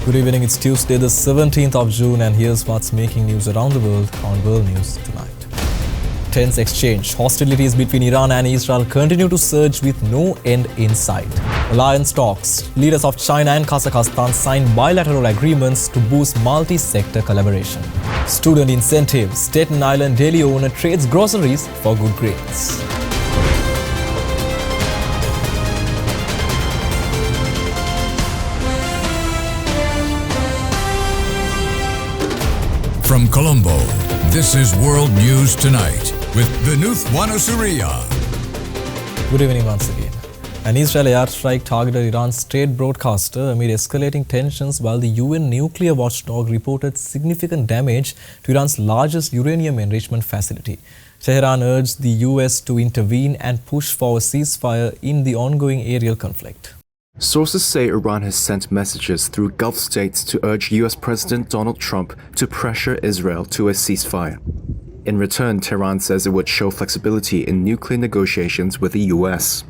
Good evening, it's Tuesday the 17th of June and here's what's making news around the world on World News Tonight. Tense exchange. Hostilities between Iran and Israel continue to surge with no end in sight. Alliance talks. Leaders of China and Kazakhstan signed bilateral agreements to boost multi-sector collaboration. Student incentives. Staten Island daily owner trades groceries for good grades. From Colombo, this is World News Tonight with Vinuth Wanasuriya. Good evening once again. An Israeli airstrike targeted Iran's state broadcaster amid escalating tensions while the UN nuclear watchdog reported significant damage to Iran's largest uranium enrichment facility. Tehran urged the US to intervene and push for a ceasefire in the ongoing aerial conflict. Sources say Iran has sent messages through Gulf states to urge US President Donald Trump to pressure Israel to a ceasefire. In return, Tehran says it would show flexibility in nuclear negotiations with the US.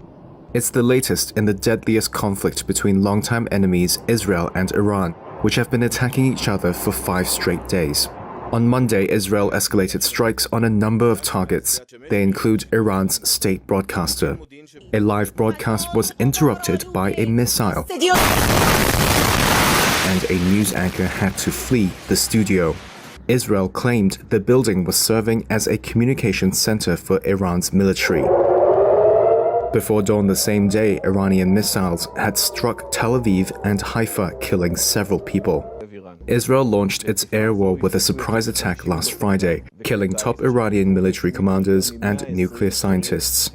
It's the latest in the deadliest conflict between longtime enemies Israel and Iran, which have been attacking each other for 5 straight days. On Monday, Israel escalated strikes on a number of targets. They include Iran's state broadcaster. A live broadcast was interrupted by a missile, and a news anchor had to flee the studio. Israel claimed the building was serving as a communications center for Iran's military. Before dawn the same day, Iranian missiles had struck Tel Aviv and Haifa, killing several people. Israel launched its air war with a surprise attack last Friday, killing top Iranian military commanders and nuclear scientists.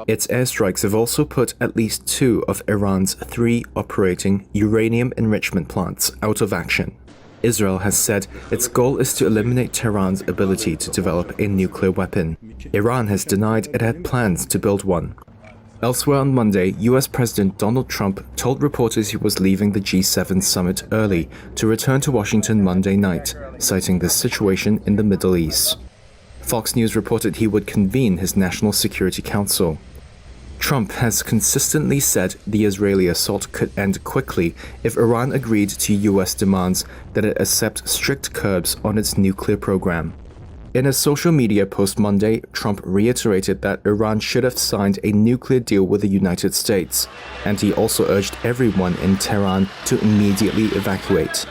Its airstrikes have also put at least 2 of Iran's 3 operating uranium enrichment plants out of action. Israel has said its goal is to eliminate Tehran's ability to develop a nuclear weapon. Iran has denied it had plans to build one. Elsewhere on Monday, US President Donald Trump told reporters he was leaving the G7 summit early to return to Washington Monday night, citing the situation in the Middle East. Fox News reported he would convene his National Security Council. Trump has consistently said the Israeli assault could end quickly if Iran agreed to US demands that it accept strict curbs on its nuclear program. In a social media post Monday, Trump reiterated that Iran should have signed a nuclear deal with the United States, and he also urged everyone in Tehran to immediately evacuate.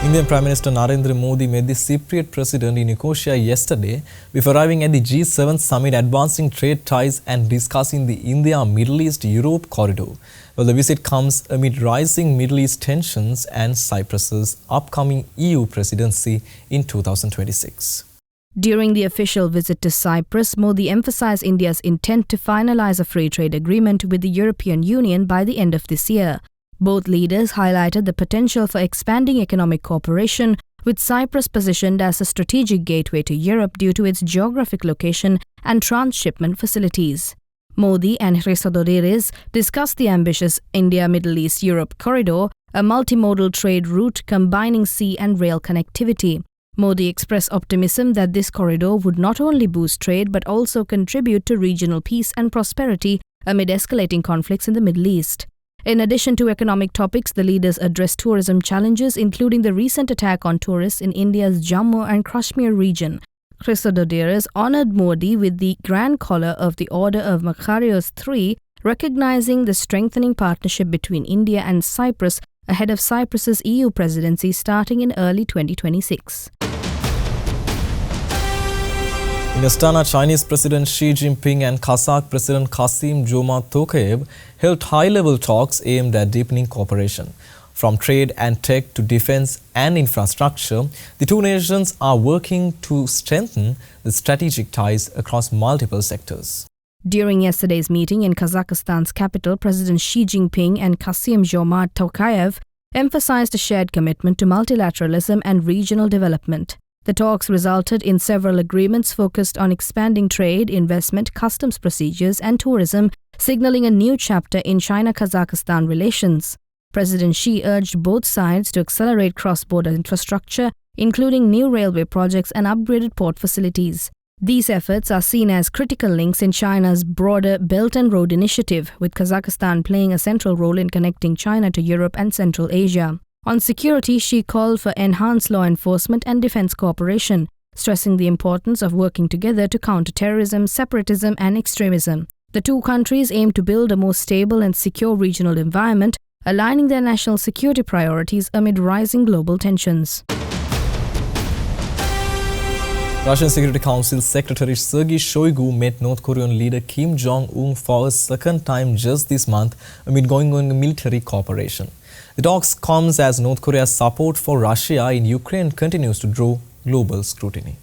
Indian Prime Minister Narendra Modi met the Cypriot president in Nicosia yesterday before arriving at the G7 summit, advancing trade ties and discussing the India-Middle East-Europe corridor. Well, the visit comes amid rising Middle East tensions and Cyprus's upcoming EU presidency in 2026. During the official visit to Cyprus, Modi emphasized India's intent to finalize a free trade agreement with the European Union by the end of this year. Both leaders highlighted the potential for expanding economic cooperation, with Cyprus positioned as a strategic gateway to Europe due to its geographic location and transshipment facilities. Modi and Christodoulides discussed the ambitious India-Middle East-Europe corridor, a multimodal trade route combining sea and rail connectivity. Modi expressed optimism that this corridor would not only boost trade but also contribute to regional peace and prosperity amid escalating conflicts in the Middle East. In addition to economic topics, the leaders addressed tourism challenges, including the recent attack on tourists in India's Jammu and Kashmir region. Christodoulides honored Modi with the Grand Collar of the Order of Makarios III, recognizing the strengthening partnership between India and Cyprus ahead of Cyprus's EU presidency starting in early 2026. In Astana, Chinese President Xi Jinping and Kazakh President Kassym-Jomart Tokayev held high-level talks aimed at deepening cooperation. From trade and tech to defense and infrastructure, the two nations are working to strengthen the strategic ties across multiple sectors. During yesterday's meeting in Kazakhstan's capital, President Xi Jinping and Kassym-Jomart Tokayev emphasized a shared commitment to multilateralism and regional development. The talks resulted in several agreements focused on expanding trade, investment, customs procedures, and tourism, signaling a new chapter in China-Kazakhstan relations. President Xi urged both sides to accelerate cross-border infrastructure, including new railway projects and upgraded port facilities. These efforts are seen as critical links in China's broader Belt and Road Initiative, with Kazakhstan playing a central role in connecting China to Europe and Central Asia. On security, she called for enhanced law enforcement and defense cooperation, stressing the importance of working together to counter terrorism, separatism, and extremism. The two countries aim to build a more stable and secure regional environment, aligning their national security priorities amid rising global tensions. Russian Security Council Secretary Sergei Shoigu met North Korean leader Kim Jong-un for a second time just this month amid ongoing military cooperation. The talks comes as North Korea's support for Russia in Ukraine continues to draw global scrutiny.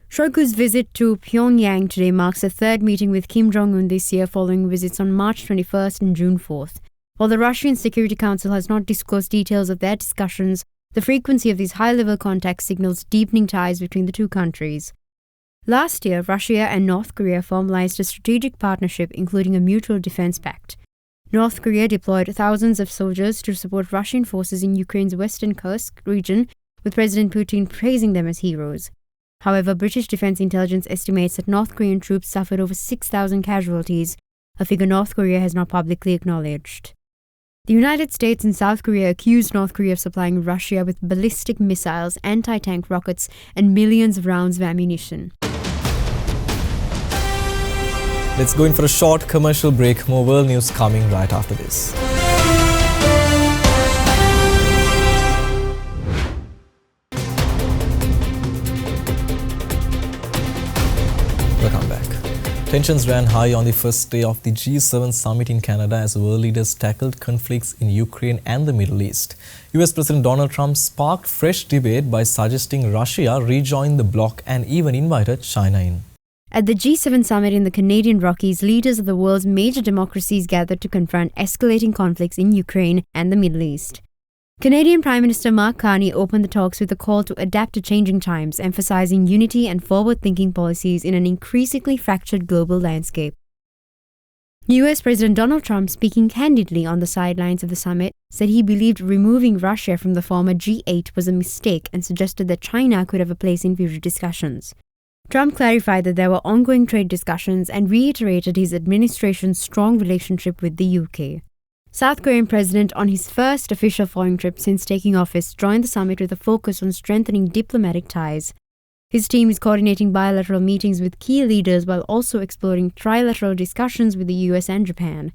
Shoigu's visit to Pyongyang today marks the third meeting with Kim Jong-un this year following visits on March 21st and June 4th. While the Russian Security Council has not disclosed details of their discussions, the frequency of these high-level contacts signals deepening ties between the two countries. Last year, Russia and North Korea formalized a strategic partnership including a mutual defense pact. North Korea deployed thousands of soldiers to support Russian forces in Ukraine's western Kursk region, with President Putin praising them as heroes. However, British Defense Intelligence estimates that North Korean troops suffered over 6,000 casualties, a figure North Korea has not publicly acknowledged. The United States and South Korea accused North Korea of supplying Russia with ballistic missiles, anti-tank rockets, and millions of rounds of ammunition. Let's go in for a short commercial break. More world news coming right after this. Welcome back. Tensions ran high on the first day of the G7 summit in Canada as world leaders tackled conflicts in Ukraine and the Middle East. US President Donald Trump sparked fresh debate by suggesting Russia rejoin the bloc and even invited China in. At the G7 summit in the Canadian Rockies, leaders of the world's major democracies gathered to confront escalating conflicts in Ukraine and the Middle East. Canadian Prime Minister Mark Carney opened the talks with a call to adapt to changing times, emphasizing unity and forward-thinking policies in an increasingly fractured global landscape. US President Donald Trump, speaking candidly on the sidelines of the summit, said he believed removing Russia from the former G8 was a mistake and suggested that China could have a place in future discussions. Trump clarified that there were ongoing trade discussions and reiterated his administration's strong relationship with the UK. South Korean president, on his first official foreign trip since taking office, joined the summit with a focus on strengthening diplomatic ties. His team is coordinating bilateral meetings with key leaders while also exploring trilateral discussions with the US and Japan.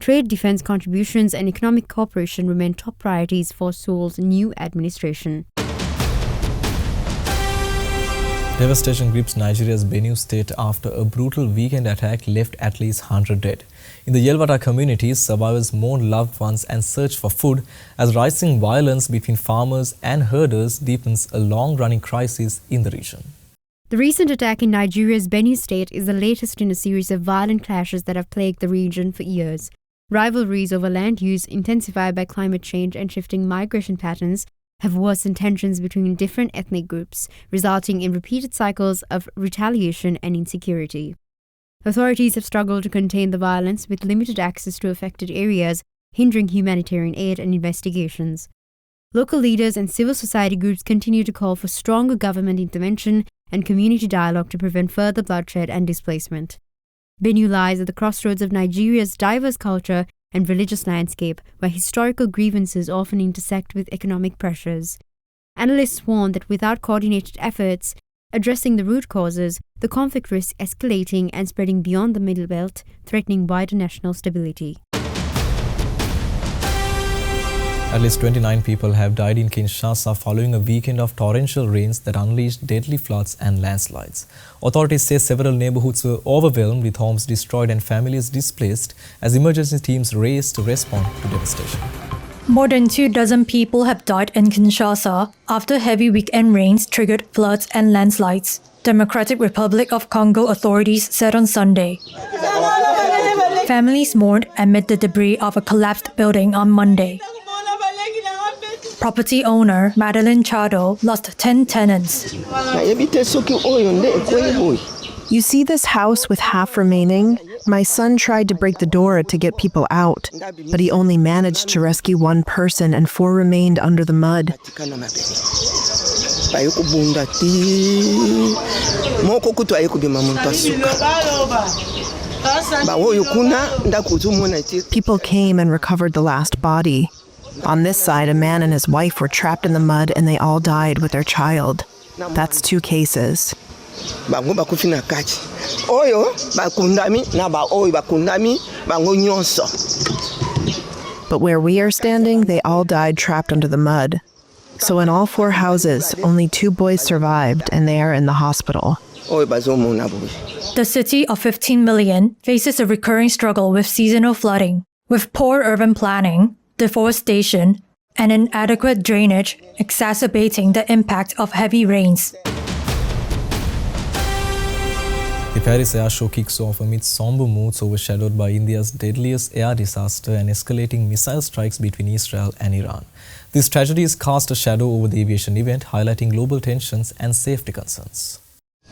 Trade, defense contributions, and economic cooperation remain top priorities for Seoul's new administration. Devastation grips Nigeria's Benue state after a brutal weekend attack left at least 100 dead. In the Yelwata communities, survivors mourn loved ones and search for food as rising violence between farmers and herders deepens a long-running crisis in the region. The recent attack in Nigeria's Benue state is the latest in a series of violent clashes that have plagued the region for years. Rivalries over land use, intensified by climate change and shifting migration patterns, have worsened tensions between different ethnic groups, resulting in repeated cycles of retaliation and insecurity. Authorities have struggled to contain the violence with limited access to affected areas, hindering humanitarian aid and investigations. Local leaders and civil society groups continue to call for stronger government intervention and community dialogue to prevent further bloodshed and displacement. Benue lies at the crossroads of Nigeria's diverse culture and religious landscape, where historical grievances often intersect with economic pressures. Analysts warn that without coordinated efforts addressing the root causes, the conflict risks escalating and spreading beyond the Middle Belt, threatening wider national stability. At least 29 people have died in Kinshasa following a weekend of torrential rains that unleashed deadly floods and landslides. Authorities say several neighborhoods were overwhelmed with homes destroyed and families displaced as emergency teams raced to respond to devastation. More than 24 people have died in Kinshasa after heavy weekend rains triggered floods and landslides, Democratic Republic of Congo authorities said on Sunday. Families mourned amid the debris of a collapsed building on Monday. Property owner Madeline Chado lost 10 tenants. You see this house with half remaining? My son tried to break the door to get people out, but he only managed to rescue one person and 4 remained under the mud. bayokubunda ti moko kutu ayekubima muntu asuka bawoyo kuna ndakuzumona ti. People came and recovered the last body. On this side, a man and his wife were trapped in the mud and they all died with their child. That's 2 cases. Bango bakufina kati oyo bakundami na ba oyo bakundami bango nyonso. But where we are standing, they all died trapped under the mud. So in all 4 houses, only 2 boys survived and they are in the hospital. The city of 15 million faces a recurring struggle with seasonal flooding, with poor urban planning, deforestation, and inadequate drainage exacerbating the impact of heavy rains. The Paris Air Show kicks off amid somber moods overshadowed by India's deadliest air disaster and escalating missile strikes between Israel and Iran. These tragedies cast a shadow over the aviation event, highlighting global tensions and safety concerns.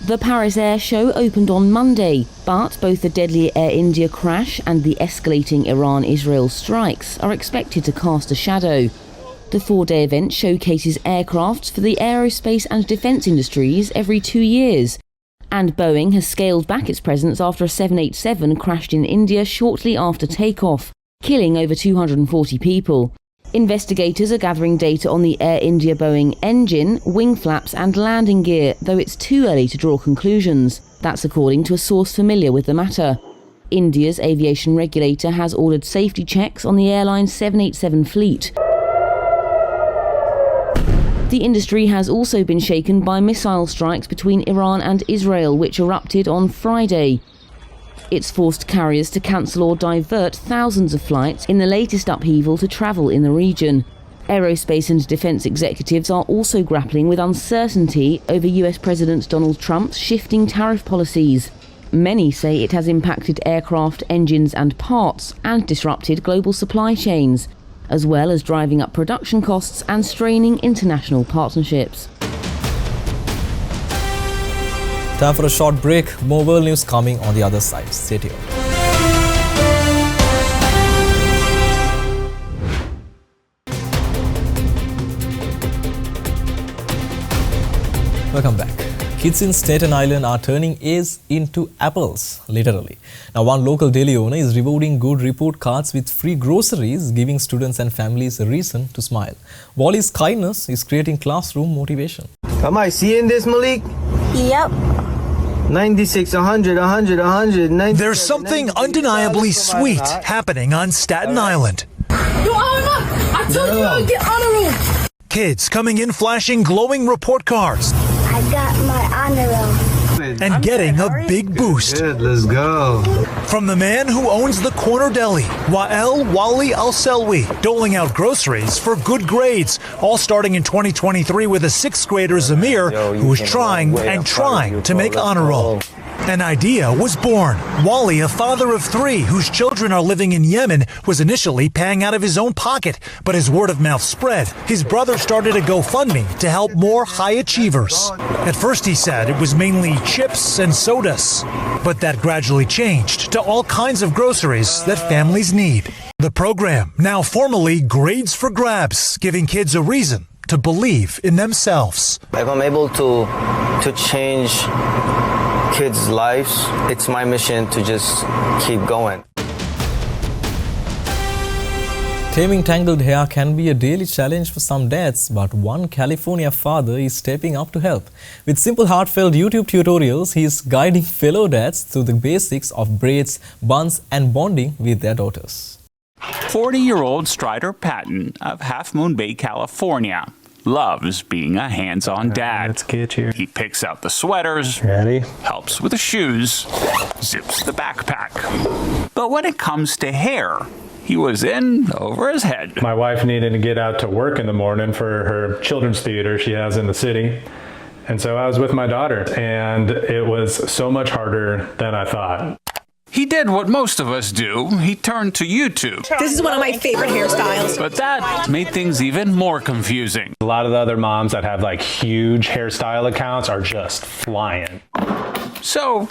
The Paris Air Show opened on Monday, but both the deadly Air India crash and the escalating Iran-Israel strikes are expected to cast a shadow. The 4-day event showcases aircraft for the aerospace and defence industries every 2 years. And Boeing has scaled back its presence after a 787 crashed in India shortly after takeoff, killing over 240 people. Investigators are gathering data on the Air India Boeing engine, wing flaps and landing gear, though it's too early to draw conclusions. That's according to a source familiar with the matter. India's aviation regulator has ordered safety checks on the airline's 787 fleet. The industry has also been shaken by missile strikes between Iran and Israel, which erupted on Friday. It's forced carriers to cancel or divert thousands of flights in the latest upheaval to travel in the region. Aerospace and defence executives are also grappling with uncertainty over US President Donald Trump's shifting tariff policies. Many say it has impacted aircraft engines and parts and disrupted global supply chains, as well as driving up production costs and straining international partnerships. Time for a short break. More world news coming on the other side. Stay tuned. Welcome back. Kids in Staten Island are turning A's into apples, literally. Now, one local deli owner is rewarding good report cards with free groceries, giving students and families a reason to smile. Wally's kindness is creating classroom motivation. Am I seeing this, Malik? Yep. 96, 100, 100, 100, 90. There's something undeniably sweet happening on Staten Island. Yo, I told you I would get honor roll. Kids coming in flashing glowing report cards. I got my honor roll. And getting a big boost. Good, let's go. From the man who owns the corner deli, Wael Wali Al-Selwi, doling out groceries for good grades, all starting in 2023 with a 6th grader Zamir, who was trying to make honor roll. An idea was born. Wally, a father of 3 whose children are living in Yemen, was initially paying out of his own pocket, but as word of mouth spread, his brother started a GoFundMe to help more high achievers. At first, he said it was mainly chips and sodas, but that gradually changed to all kinds of groceries that families need. The program, now formally Grades for Grabs, giving kids a reason to believe in themselves. If I'm able to change kids' lives, it's my mission to just keep going. Taming tangled hair can be a daily challenge for some dads, but one California father is stepping up to help. With simple, heartfelt YouTube tutorials, he is guiding fellow dads through the basics of braids, buns, and bonding with their daughters. 40-year-old Strider Patton of Half Moon Bay, California, loves being a hands-on dad. Let's get here. He picks out the sweaters, ready, helps with the shoes, zips the backpack. But when it comes to hair, he was in over his head. My wife needed to get out to work in the morning for her children's theater she has in the city. And so I was with my daughter, and it was so much harder than I thought. He did what most of us do. He turned to YouTube. This is one of my favorite hairstyles. But that made things even more confusing. A lot of the other moms that have like huge hairstyle accounts are just flying. So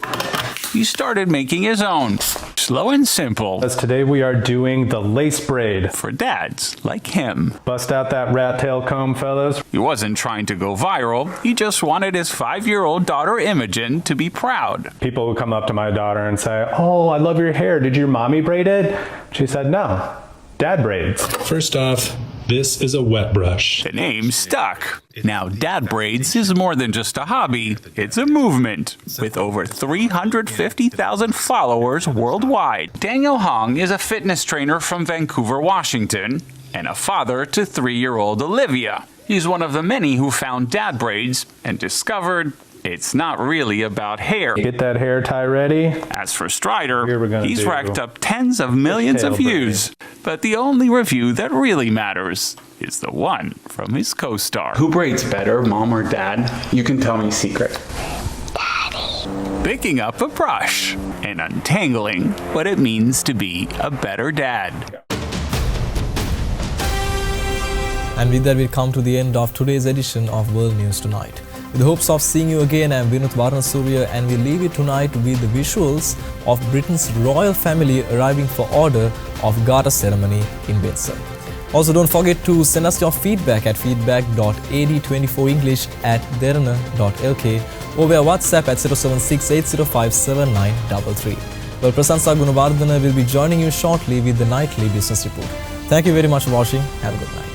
he started making his own. Slow and simple. As today we are doing the lace braid. For dads like him. Bust out that rat tail comb, fellas. He wasn't trying to go viral. He just wanted his 5-year-old daughter Imogen to be proud. People would come up to my daughter and say, "Oh, I love your hair. Did your mommy braid it?" She said, "No, dad braids." First off, this is a wet brush. The name stuck. Now, dad braids is more than just a hobby. It's a movement with over 350,000 followers worldwide. Daniel Hong is a fitness trainer from Vancouver, Washington, and a father to 3-year-old Olivia. He's one of the many who found dad braids and discovered it's not really about hair. Get that hair tie ready. As for Strider, he's racked up tens of millions of views. But the only review that really matters is the one from his co-star. Who braids better, mom or dad? You can tell me a secret. Picking up a brush and untangling what it means to be a better dad. And with that, we come to the end of today's edition of World News Tonight. With the hopes of seeing you again, I'm Vinuth Varnasuriya, and we leave you tonight with the visuals of Britain's royal family arriving for order of Gata ceremony in Windsor. Also, don't forget to send us your feedback at feedback.ad24english@derana.lk or via WhatsApp at 07680579933. Well, Prasansa Gunavardhana will be joining you shortly with the nightly business report. Thank you very much for watching. Have a good night.